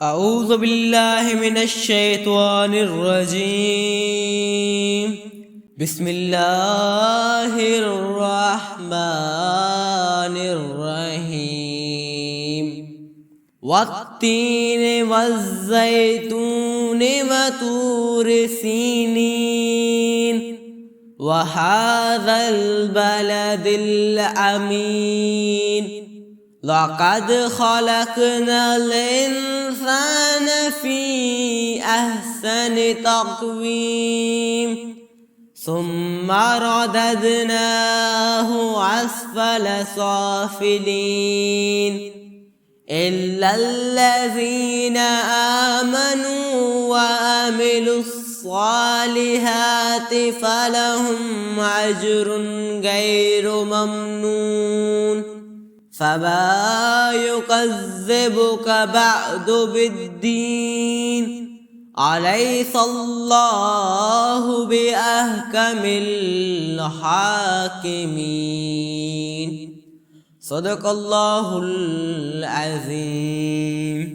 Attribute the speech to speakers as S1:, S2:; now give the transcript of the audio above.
S1: أعوذ بالله من الشيطان الرجيم. بسم الله الرحمن الرحيم. والتين والزيتون وطور سينين وهذا البلد الأمين. لقد خلقنا الإنسان في أحسن تقويم ثم رددناه أسفل سافلين إلا الذين آمنوا وعملوا الصالحات فلهم أجر غير ممنون. فما يكذبك بعد بالدين. أليس الله بأحكم الحاكمين. صدق الله العظيم.